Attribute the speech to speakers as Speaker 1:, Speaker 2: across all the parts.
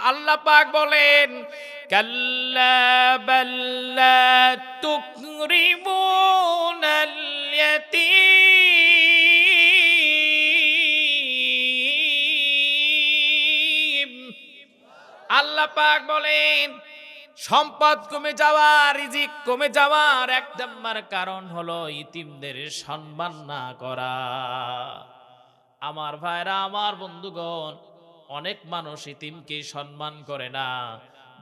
Speaker 1: আল্লাহ পাক বলেন কাল্লা বাল্লা তুকরিমুনাল ইয়াতীম। আল্লাহ পাক বলেন সম্পদ কমে যাওয়া, রিজিক কমে যাওয়ার এক নম্বর কারণ হলো ইতিমদের সম্মান না করা। আমার ভাইরা, আমার বন্ধুগণ, অনেক মানুষ ইতিমকে সম্মান করে না,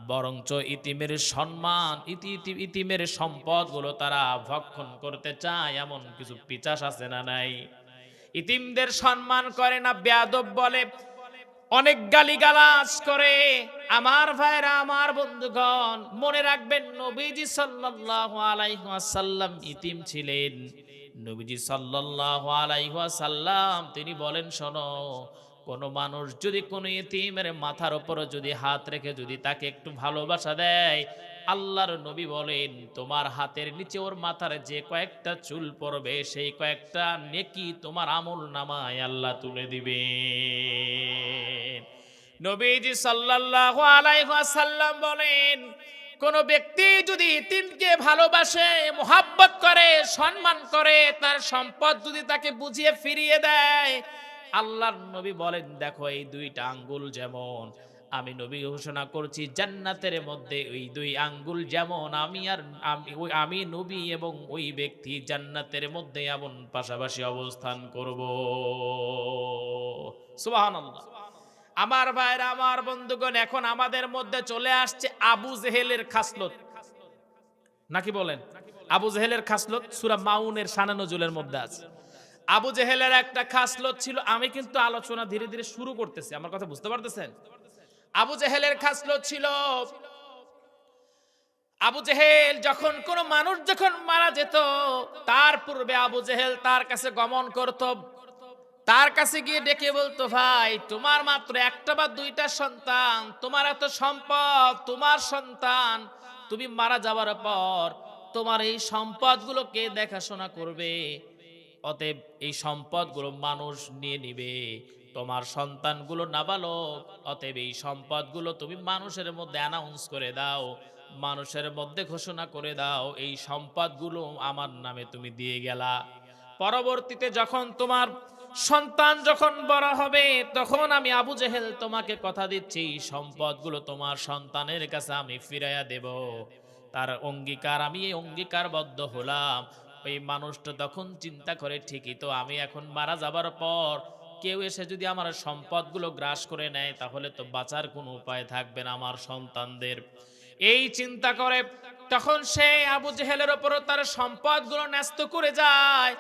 Speaker 1: বরঞ্চ ইতিমের সম্মান, ইতিমের সম্পদগুলো তারা ভক্ষণ করতে চায়। এমন কিছু পিশাচ আছে না নাই? ইতিমদের সম্মান করে না, বেয়াদব বলে, অনেক গালিগালাজ করে। আমার ভাইরা, আমার বন্ধুগণ, মনে রাখবেন নবীজি সাল্লাল্লাহু আলাইহি ওয়াসাল্লাম ইতিম ছিলেন। নবীজি সাল্লাল্লাহু আলাইহি ওয়াসাল্লাম তিনি বলেন, শোনো, কোন মানুষ যদি কোনো ইতিমের মাথার উপর যদি হাত রেখে যদি তাকে একটু ভালোবাসা দেয়, আল্লাহর নবী বলেন তোমার হাতের নিচে ওর মাথার যে কয়েকটা চুল পড়বে সেই কয়েকটা নেকি তোমার আমল নামায় আল্লাহ তুলে দিবে। নবীজি সাল্লাল্লাহু আলাইহি ওয়াসাল্লাম বলেন কোন ব্যক্তি যদি ইতিমকে ভালোবাসে, মোহাব্বত করে, সম্মান করে, তার সম্পদ যদি তাকে বুঝিয়ে ফিরিয়ে দেয়, আল্লাহর নবী বলেন দেখো এই দুইটা আঙ্গুল যেমন, আমি নবী ঘোষণা করছি জান্নাতের মধ্যে ওই দুই আঙ্গুল যেমন, আমি নবী এবং ওই ব্যক্তি জান্নাতের মধ্যে এমন পাশাপাশি অবস্থান করব। সুবহানাল্লাহ। আমার ভাইরা, আমার বন্ধুগণ, এখন আমাদের মধ্যে চলে আসছে আবু জেহেলের খাসলত, নাকি বলেন? আবু জেহেলের খাসলত সূরা মাউনের শানে নজুলের মধ্যে আছে। আবু জেহেলের একটা খাসলত ছিল। আমি কিন্তু আলোচনা ধীরে ধীরে শুরু করতেছি, আমার কথা বুঝতে পারতেছেন? আবু জেহেলের খাসলত ছিল, আবু জেহেল যখন কোন মানুষ যখন মারা যেত, তার পূর্বে আবু জেহেল তার কাছে গমন করত, তার কাছে গিয়ে ডেকে বলতো, ভাই তোমার মাত্র একটা বা দুইটা সন্তান, তোমার এত সম্পদ, তোমার সন্তান, তুমি মারা যাওয়ার পর তোমার এই সম্পদগুলো কে দেখাশোনা করবে? অতএব এই সম্পদগুলো মানুষ নিয়ে নিবে, তোমার সন্তানগুলো নাবালক, অতএব এই সম্পদগুলো তুমি মানুষের মধ্যে অ্যানাউন্স করে দাও, মানুষের মধ্যে ঘোষণা করে দাও এই সম্পদগুলো আমার নামে তুমি দিয়ে গেলা। পরবর্তীতে যখন তোমার সন্তান যখন বড় হবে, তখন আমি আবু জেহেল তোমাকে কথা দিচ্ছি সম্পদগুলো তোমার সন্তানের কাছে আমি ফিরাইয়া দেব। তার অঙ্গীকার, আমি এই অঙ্গীকারবদ্ধ হলাম। ওই মানুষটা তখন চিন্তা করে, ঠিকই তো, আমি এখন মারা যাবার পর কেউ এসে যদি আমার সম্পদগুলো গ্রাস করে নেয়, তাহলে তো বাঁচার কোনো উপায় থাকবে না আমার সন্তানদের। এই চিন্তা করে তখন সে আবু জেহেলের উপর তার সম্পদগুলো ন্যস্ত করে যায়।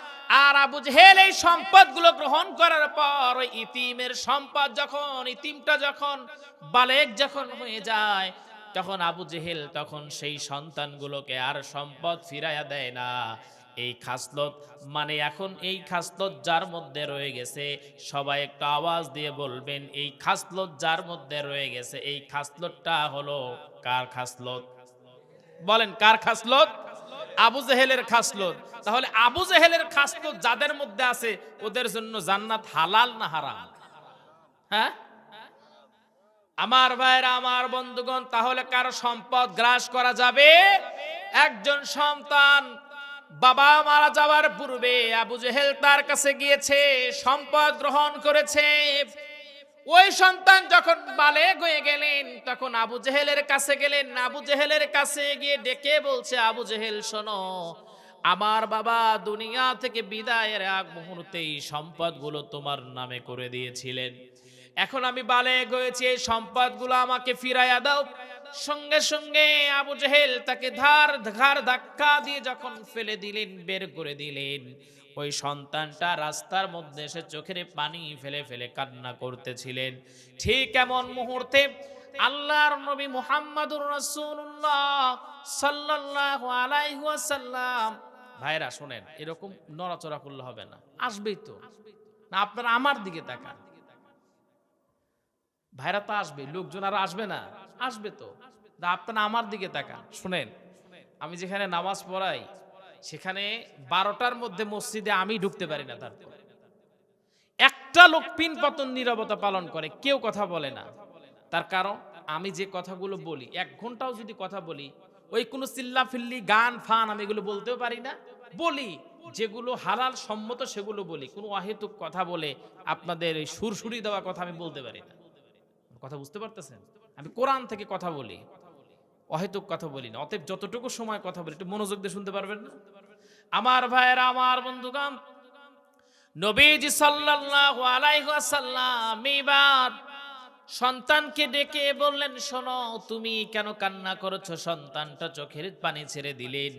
Speaker 1: আর আবু জেহেল এই সম্পদগুলো গ্রহণ করার পর ওই ইতিমের সম্পদ যখন, ইতিমটা যখন বালেগ যখন হয়ে যায়, তখন আবু জেহেল তখন সেই সন্তানগুলোকে আর সম্পদ ফিরাইয়া দেয় না। এই খাসলত মানে এখন এই খাসলত যার মধ্যে রয়ে গেছে, সবাই একটু আওয়াজ দিয়ে বলবেন এই খাসলত যার মধ্যে রয়ে গেছে, এই খাসলতটা হলো কার খাসলত? বলেন কার খাসলত? আবু জেহেলের খাসলত। তাহলে আবু জেহেলের খাসলত যাদের মধ্যে আছে ওদের জন্য জান্নাত হালাল না হারাম? হ্যাঁ আমার ভাইরা, আমার বন্ধুগণ, তাহলে কার সম্পদ গ্রাস করা যাবে? একজন সন্তান বাবা মারা যাওয়ার পূর্বে আবু জেহেল তার কাছে গিয়েছে, সম্পদ গ্রহণ করেছে। ওই সন্তান যখন বালেগ হয়ে গেলেন, তখন আবু জেহেলের কাছে গেলেন। আবু জেহেলের কাছে গিয়ে ডেকে বলছে, আবু জেহেল শোনো, আমার বাবা দুনিয়া থেকে বিদায়ের আগ মুহূর্তেই সম্পদগুলো তোমার নামে করে দিয়েছিলেন। এখন আমি বালেগ হয়েছি, এই সম্পদগুলো আমাকে ফিরাইয়া দাও। সঙ্গে সঙ্গে আবু জেহেল তাকে ঘাড় ধাক্কা দিয়ে যখন ফেলে দিলেন, বের করে দিলেন, ওই সন্তানটা রাস্তার মধ্যে এসে চোখের পানি ফেলে ফেলে কান্না করতেছিলেন। ঠিক এমন মুহূর্তে আল্লাহর নবী মুহাম্মাদুর রাসূলুল্লাহ সাল্লাল্লাহু আলাইহি ওয়াসাল্লাম, ভাইরা শুনেন, এরকম নড়াচড়া করলে হবে না, আসবেই তো না। আপনারা আমার দিকে তাকান, ভাইরা তো আসবে, লোকজন আর আসবে না? আসবে তো। আপনারা আমার দিকে তাকান, শুনেন, আমি যেখানে নামাজ পড়াই সেখানে 12টার মধ্যে মসজিদে আমি ঢুকতে পারি না, তারপর একটা লোক পিন পতন নীরবতা পালন করে, কেউ কথা বলে না। তার কারণ আমি যে কথাগুলো বলি 1 ঘন্টাও যদি কথা বলি, ওই কোনো চিল্লাফিল্লি গান ফান আমি এগুলো বলতেও পারি না। বলি যেগুলো হালাল সম্মত সেগুলো বলি, কোনো অহেতুক কথা বলে আপনাদের এই সুরসুরি দেওয়া কথা আমি বলতে পারি না। কথা বুঝতে পারতেছেন? আমি কোরআন থেকে কথা বলি, অহেতুক কথা বলি না। অতএব যতটুকু সময় কথা বলি একটু মনোযোগ দিয়ে শুনতে পারবেন না? আমার ভাইয়েরা, আমার বন্ধুগণ, নবীজি সাল্লাল্লাহু আলাইহি ওয়াসাল্লাম এবার সন্তানকে ডেকে বললেন, শোনো, তুমি কেন কান্না করেছো? সন্তানটা চোখের পানি ছেড়ে দিলেন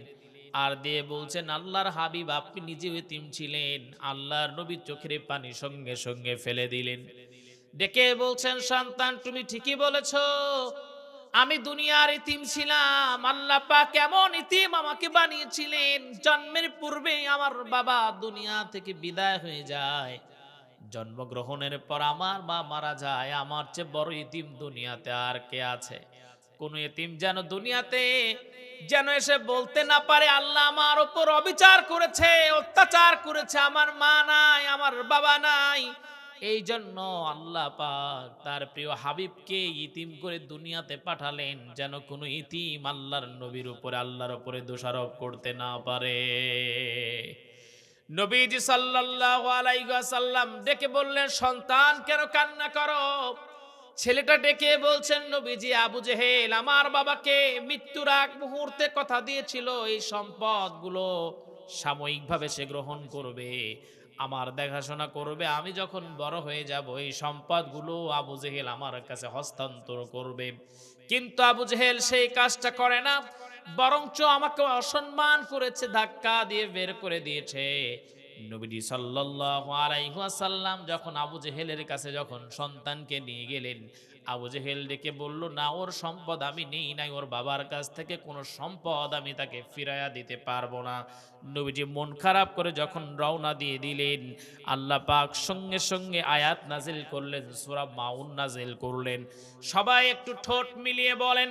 Speaker 1: আর দিয়ে বলছেন, আল্লাহর হাবিব আপনি নিজে এতিম ছিলেন, আল্লাহর নবী চোখের পানি সঙ্গে সঙ্গে ফেলে দিলেন। ডেকে বলছেন, সন্তান তুমি ঠিকই বলেছো, আমি দুনিয়ার ইতিম ছিলাম, আল্লাহ পাক এমন ইতিম আমাকে বানিয়েছিলেন, জন্মের পূর্বে আমার বাবা দুনিয়া থেকে বিদায় হয়ে যায়, জন্মগ্রহণের পর আমার মা মারা যায়, আমার চেয়ে বড় ইতিম দুনিয়াতে আর কে আছে? কোন ইতিম যেন দুনিয়াতে যেন এসে বলতে না পারে আল্লাহ আমার উপর অবিচার করেছে, অত্যাচার করেছে, আমার মা নাই, আমার বাবা নাই। এই জন্য আল্লাহ পাক তার প্রিয় হাবিবকে ইতিম করে দুনিয়াতে পাঠালেন, যেন কোনো ইতিম আল্লাহর নবীর উপরে, আল্লাহর উপরে দোষারোপ করতে না পারে। নবীজি সাল্লাল্লাহু আলাইহি ওয়াসাল্লাম ডেকে বললেন, সন্তান কেন কান্না করো? ছেলেটা ডেকে বলছেন, নবীজি আবু জেহেল আমার বাবাকে মৃত্যুর আগ মুহূর্তে কথা দিয়েছিল এই সম্পদগুলো সাময়িকভাবে সে গ্রহণ করবে, আমার দেখাশোনা করবে, আমি যখন বড় হয়ে যাব এই সম্পদগুলো আবু জেহেল আমার কাছে হস্তান্তর করবে। কিন্তু আবু জেহেল সেই কাজটা করে না, বরঞ্চ আমাকে অসম্মান করেছে, ধাক্কা দিয়ে বের করে দিয়েছে। নবীজি সাল্লাল্লাহু আলাইহি ওয়াসাল্লাম যখন আবু জেহেলের কাছে যখন সন্তানকে নিয়ে গেলেন, আবু জেহেল ডেকে বলল, না, ওর সম্পদ আমি নেই নাই, ওর বাবার কাছ থেকে কোনো সম্পদ আমি তাকে ফিরাইয়া দিতে পারবো না। নবীজি মন খারাপ করে যখন রওনা দিয়ে দিলেন, আল্লাহ পাক সঙ্গে সঙ্গে আয়াত নাজিল করলেন, সূরা মাউন নাজিল করলেন। সবাই একটু ঠোঁট মিলিয়ে বলেন,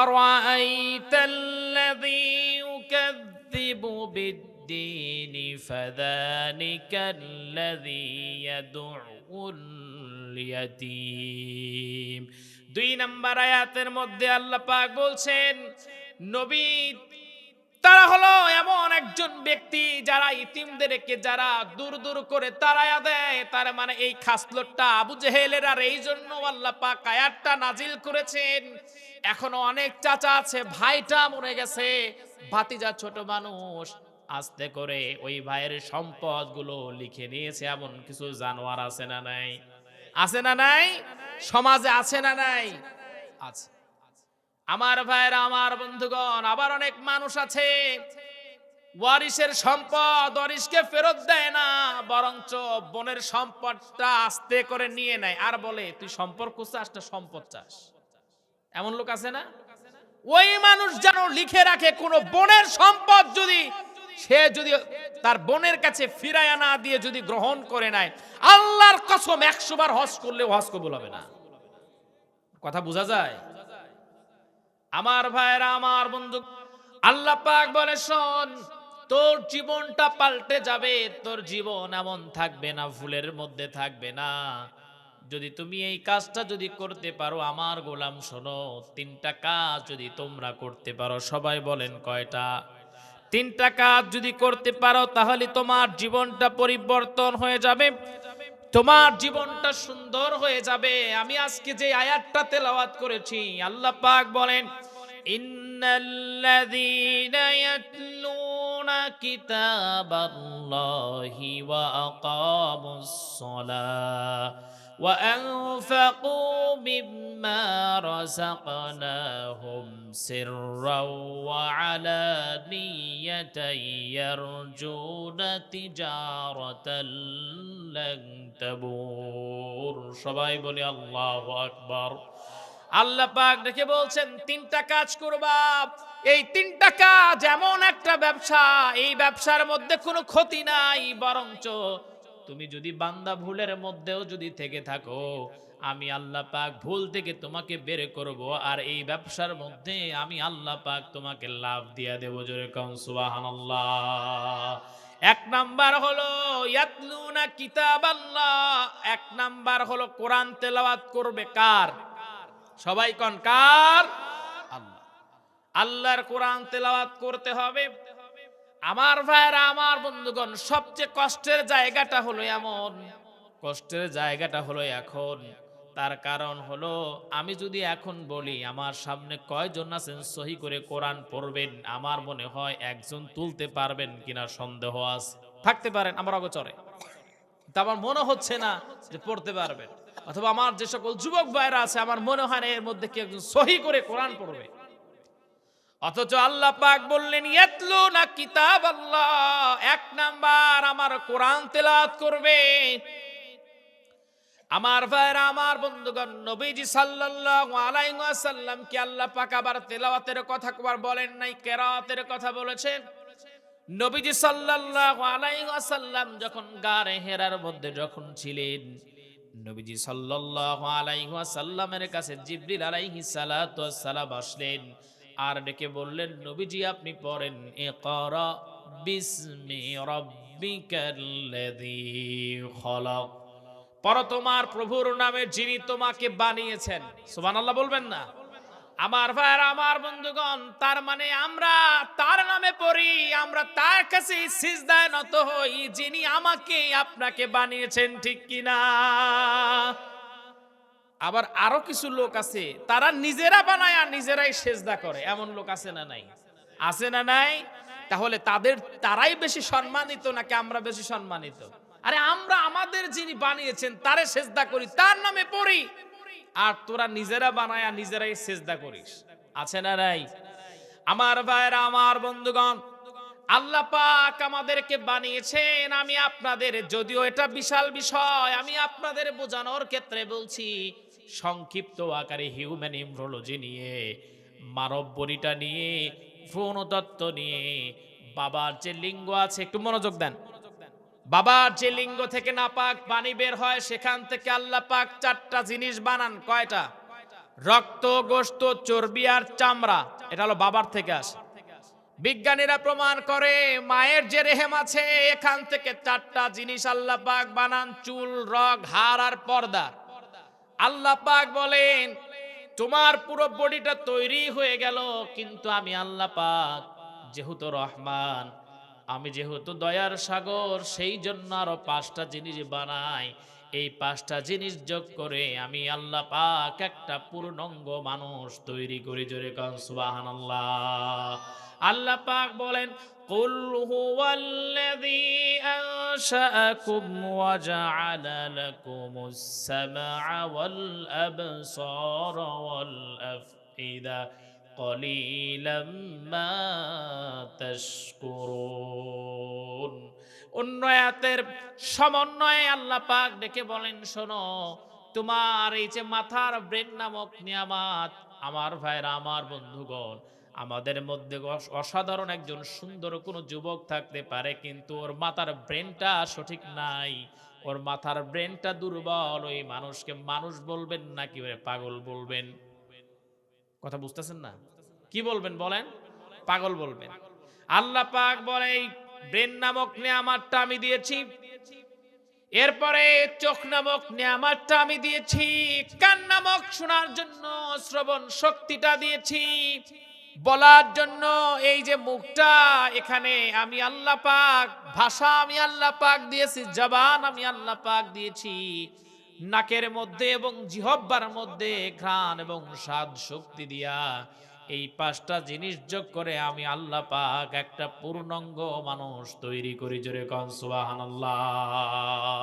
Speaker 1: আরাআইতাল্লাযী ইউকাযযিবু বিদ্দীন ফাযালিকাল্লাযী ইয়াদউল ইয়াতীম। 2 নম্বর আয়াতের মধ্যে আল্লাহ পাক বলছেন, নবী তারা হলো এমন একজন ব্যক্তি যারা ইতিমদেরকে যারা দূর দূর করে তাড়ায়া দেয়, তার মানে এই খাসলতটা আবু জেহেলের, আর এই জন্য আল্লাহ পাক আয়াতটা নাজিল করেছেন। এখনো অনেক চাচা আছে, ভাইটা মরে গেছে, ভাতিজা ছোট মানুষ, আস্তে করে ওই ভাইয়ের সম্পদগুলো লিখে নিয়েছে। এমন কিছু জানোয়ার আছে না নাই? আছে না নাই? সমাজে আছে না নাই? আছে। আমার ভাইরা, আমার বন্ধুগণ, আবার অনেক মানুষ আছে ওয়ারিসের সম্পদ ওয়ারিসকে ফেরত দেয় না, বরঞ্চ বোনের সম্পদটা আস্তে করে নিয়ে নেয় আর বলে, তুই সম্পর্ক চাস না সম্পদ চাস। এমন লোক আছে না? ওই মানুষ যেন লিখে রাখে, কোন বোনের সম্পদ যদি সে যদি তার বোনের কাছে ফিরায়া না দিয়ে যদি গ্রহণ করে নেয়, আল্লাহর কসম 100 বার হজ করলেও হজ কবুল হবে না। কথা বোঝা যায়? আমার ভাইরা, আমার বন্ধু, আল্লাহ পাক বলে, শোন, তোর জীবনটা পাল্টে যাবে, তোর জীবন এমন থাকবে না, ফুলের মধ্যে থাকবে না, যদি তুমি এই কাজটা যদি করতে পারো। আমার গোলাম শোনো, 3টা কাজ যদি তোমরা করতে পারো, সবাই বলেন কয়টা? 3টা কাজ যদি করতে পারো তাহলে তোমার জীবনটা পরিবর্তন হয়ে যাবে, তোমার জীবনটা সুন্দর হয়ে যাবে। আমি আজকে যে আয়াতটা তেলাওয়াত করেছি, আল্লাহ পাক বলেন, ইন্নাল্লাযীনা ইয়াতলুনা কিতাবাল্লাহি ওয়া আকামুস সালাহ ওয়া আনফাকু মিম্মা রাযাকনাহুম সিররাও ওয়া আলানিয়াতান ইয়ারজুনা তিজারাতাল লান তাবুর। সবাই বলি আল্লাহু আকবার। আল্লাহ পাক দেখে বলছেন, 3টা কাজ করবা। এই 3টা কাজ এমন একটা ব্যবসা, এই ব্যবসার মধ্যে কোনো ক্ষতি নাই, বরঞ্চ তুমি যদি বান্দা ভুলের মধ্যেও যদি থেকে থাকো, আমি আল্লাহ পাক ভুল থেকে তোমাকে বের করব, আর এই ব্যবসার মধ্যে আমি আল্লাহ পাক তোমাকে লাভ দিয়া দেব। জোরে কোন সুবহানাল্লাহ। 1 নাম্বার হলো ইয়াতলুনা কিতাবাল্লাহ, 1 নাম্বার হলো কোরআন তেলাওয়াত করবে। কার? সবাই কোন কার? আল্লাহ। আল্লাহর কোরআন তেলাওয়াত করতে হবে। আমার ভাইরা, আমার বন্ধুগণ, সবচেয়ে কষ্টের জায়গাটা হলো এমন, কষ্টের জায়গাটা হলো এখন। তার কারণ হলো, আমি যদি এখন বলি আমার সামনে কয়জন আছেন সহি করে কোরআন পড়বেন, আমার মনে হয় একজন তুলতে পারবেন কিনা সন্দেহ আছে। থাকতে পারেন আমার অগোচরে, তা আমার মনে হচ্ছে না যে পড়তে পারবেন। অথবা আমার যে সকল যুবক ভাইরা আছে, আমার মনে হয় না এর মধ্যে কি একজন সহি করে কোরআন পড়বে। অথচ আল্লাহ পাক বললেন ইয়াতলুনা কিতাব আল্লাহ, এক নাম্বার আমার কোরআন তেলাওয়াত করবে। আমার ভাইরা, আমার বন্ধুগণ, নবীজি সাল্লাল্লাহু আলাইহি ওয়াসাল্লাম কি আল্লাহ পাক আবার তেলাওয়াতের কথা কবার বলেন নাই, কেরাতের কথা বলেছেন। নবীজি সাল্লাল্লাহু আলাইহি ওয়াসাল্লাম যখন গারে হেরার মধ্যে যখন ছিলেন, নবীজি সাল্লাল্লাহু আলাইহি ওয়াসাল্লামের কাছে জিবরিল আলাইহিস সালাতু ওয়াস সালাম আসলেন আর ডেকে বললেন, নবীজি আপনি পড়েন ইকরা বিসমি রাব্বিকাল্লাযী খলাক, পড়ো তোমার প্রভুর নামে যিনি তোমাকে বানিয়েছেন। সুবহানাল্লাহ বলবেন না? আমার ভাইরা, আমার বন্ধুগণ, তার মানে আমরা তার নামে পড়ি, আমরা তার কাছে সিজদায় নত হই যিনি আমাকে আপনাকে বানিয়েছেন, ঠিক কিনা? আবার আরো কিছু লোক আছে তারা নিজেরা বানায় আর নিজেরাই সেজদা করে, এমন লোক আছে না নাই? আছে না নাই? তাহলে তারাই বেশি সম্মানিত নাকি আমরা বেশি সম্মানিত? আরে আমরা আমাদের যিনি বানিয়েছেন তারে সেজদা করি, তার নামে পড়ি, আর তোরা নিজেরা বানায় আর নিজেরাই সেজদা করিস। আছে না নাই? আমার ভাইরা, আমার বন্ধুগণ, আল্লাহ পাক আমাদেরকে বানিয়েছেন। আমি আপনাদের, যদিও এটা বিশাল বিষয়, আমি আপনাদের বোঝানোর ক্ষেত্রে বলছি সংক্ষিপ্ত আকারে, হিউম্যান এমব্রিওলজি নিয়ে, মানব বডিটা নিয়ে, ভ্রূণতত্ত্ব নিয়ে, বাবার যে লিঙ্গ আছে, একটু মনোযোগ দেন। বাবার যে লিঙ্গ থেকে নাপাক পানি বের হয়, সেখান থেকে আল্লাহ পাক চারটা জিনিস বানান। কয়টা? রক্ত, গোশত, চর্বি আর চামড়া। এটা হলো বাবার থেকে আসে। বিজ্ঞানীরা প্রমাণ করে মায়ের যে রেহেম আছে, এখান থেকে চারটা জিনিস আল্লাহ পাক বানান: চুল, রগ, হাড় আর পর্দা। আল্লাহ পাক বলেন তোমার পুরো বডিটা তৈরি হয়ে গেল, কিন্তু আমি আল্লাহ পাক যেহেতু রহমান, আমি যেহেতু দয়ার সাগর, সেই জন্য আরো পাঁচটা জিনিস বানাই। এই পাঁচটা জিনিস যোগ করে আমি আল্লাহ পাক একটা পূর্ণাঙ্গ মানুষ তৈরি করি। জোরে কান সুবহানাল্লাহ। আল্লাহ পাক বলেন কুল হুয়াল্লাযী আনশাআকুম ওয়া জাআলা লাকুমুস সামআ ওয়াল আবসারা ওয়াল আফইদা কলিলাম মা তাশকুরুন। অন্য আয়াতের সমন্বয়ে আল্লাহ পাক ডেকে বলেন, শোনো, তোমার এই যে মাথার ব্রেন নামক নিয়ামত, আমার ভাইরা, আমার বন্ধুগণ, আমাদের মধ্যে অসাধারণ একজন সুন্দর কোনো যুবক থাকতে পারে, কিন্তু ওর মাথার ব্রেনটা সঠিক নাই, ওর মাথার ব্রেনটা দুর্বল। ওই মানুষকে মানুষ বলবেন নাকি পাগল বলবেন? কথা বুঝতেছেন না? কি বলবেন বলেন? পাগল বলবেন। আল্লাহ পাক বলে এই ব্রেন নামক নিয়ামতটা আমি দিয়েছি, এরপরে চোখ নামক নিয়ামতটা আমি দিয়েছি, কান নামক শোনার জন্য শ্রবণ শক্তিটা দিয়েছি, বলার জন্য এই যে মুখটা, এখানে আমি আল্লাহ পাক ভাষা আমি আল্লাহ পাক দিয়েছি, জবান আমি আল্লাহ পাক দিয়েছি, নাকের মধ্যে এবং জিহ্বার মধ্যে ঘ্রাণ এবং স্বাদ শক্তি দিয়া এই পাঁচটা জিনিস যোগ করে আমি আল্লাহ পাক একটা পূর্ণাঙ্গ মানুষ তৈরি করি। জোরে কান সুবহানাল্লাহ।